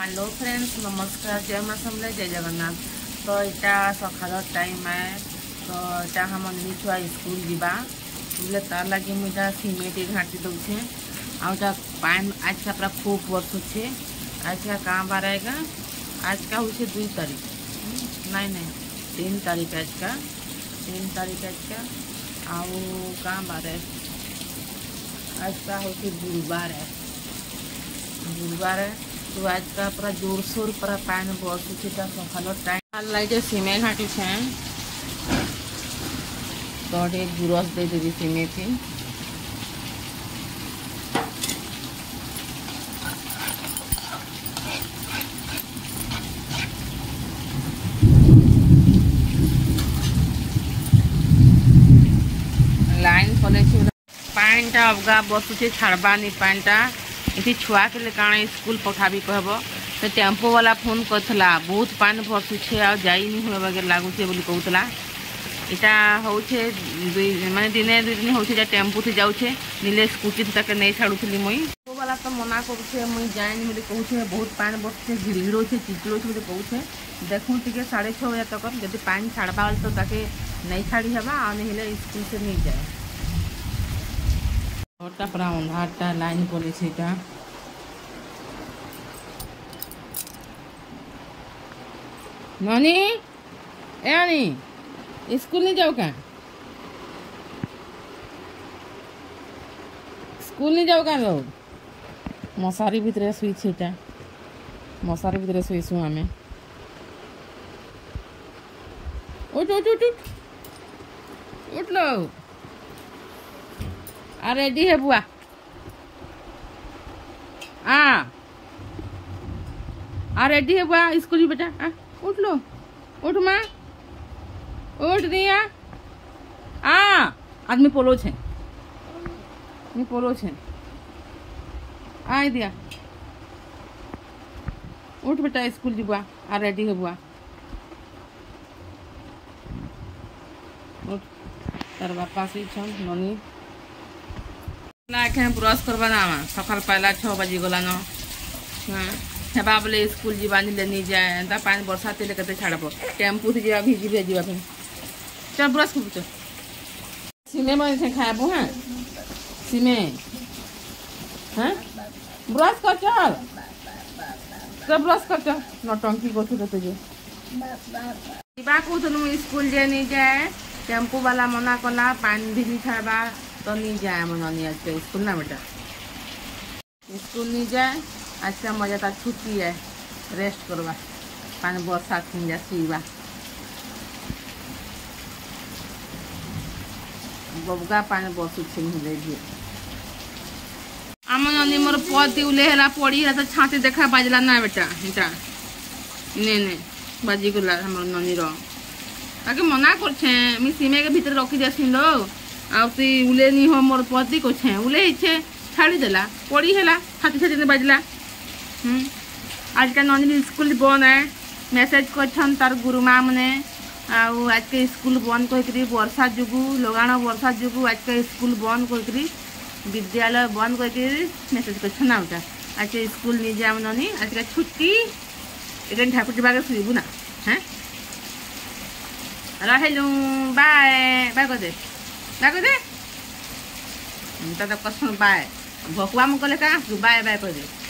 Hello friends, नमस्कार, जय माँ समले, जय जगन्नाथ। तो यहाँ सकाल टाइम है। तो यहाँ हम छुआ स्कूल जावा बोले तार लगे मुझे सीमेंट घाटी दूचे। आटा पान आज का पूरा खूब बरसुचे। आज का कहाँ बार आएगा? आज का हूँ 2 तारीख, नहीं 3 तारीख। आज का 3 तारीख आज का। आओ कहाँ बार है? आज का हूँ गुरुवार है। गुरुवार है तो आज का पूरा जोर शोर पूरा पान बरसुचे। सकाल टाइम लाइट सीमे घाटी छे तो गुरस दे देवी सीमे थी। लाइन पड़े पान टा अबगा बसुचे छाड़बानी पान टा इति छुआ के लिए काना स्कूल पठाबी कहब तो टेम्पो वाला फोन करथला बहुत पान बरसुचे आ जाई नहीं हुए वगैरह लागुचे बोली कहूला। इटा होछे माने दिने 2 दिन होछे टेम्पो थी जाउछे नीले स्कूटी तक नहीं छाड़ुथली मुई। टेम्पो वाला तो मना करूछे मुई जाइनी बोली कहूछे बहुत पान बरसुचे गिड़गिड़ो छे चिचड़ो छे बोली कहूछे। देखूँ टिके 6:30 बजे तक जदि पान छाड़बा तो ताके नहीं छाड़ी हेबा आ नहीं स्कूल से नहीं जाए। घरटा पूरा अंधारटा लाइन पड़े छे। नानी ए नानी स्कूल नहीं जाओ क्या? स्कूल नहीं जाओ क्या? लोग मशारी भीतर शुई छे। मशारी भीतर शुईसु आम। उठ उठ उठ उठ उठ लो। आ रेडी है बुआ? आ रेडी है बुआ स्कूल बेटा? उठ लो, उठ माँ, उठ दिया। आदमी पोलो छे, पोलो छे। आ दिया उठ बेटा स्कूल जी बुआ। आ रेडी है बुआ? उठ तार बापा से छन ननी ब्रश करवा ना सकाल पहला 6 बजे गला न हेबा बोले स्कूल जीवा नहीं जाए पानी बरसात के छाड़ब टेम्पू से जा भिजी भेजा फिर चल ब्रश कर चल सीमे में खाबू। हाँ सीमे हाँ ब्रश कर चल ब्रश कर चल नौटंकी कर तुझे कहूँ स्कूल जे नहीं जाए टेम्पू वाला मना कला पानी भी नहीं छाड़बा तो नहीं जाए मन आज के स्कूल ना बेटा। स्कूल नहीं जाए आज का मजा था छुट्टी है रेस्ट करवा पानी बरसात जा सुईबा। बबगा पानी बरसुचे मिले आम ननी मोर पति उले है पड़ी है तो छाती देखा बाजला ना बेटा। इटा ने बाजी गला हमर ननी ताकि मना कर सीमे के भीतर रखी देसी लोग आउती उले नहीं हो मोर पति को छे उले इच्छे छाड़ी देला पड़ी है छाती छाती बाजला। आज का ननी स्कूल बंद है मेसेज कर तार गुरुमा मैंने आज के स्कूल बंद कर वर्षा जुगु लगाण वर्षा जुगु आज के स्कूल बंद कर विद्यालय बंद कर मेसेज कर आज के स्कूल नहीं जाए ननी आज का छुट्टी एक ठाकुर जी बागे शुबू ना। हाँ रहलू बाय बाय कर दे तो कस बाय भकुआ में कले का बाय बाय कर दे।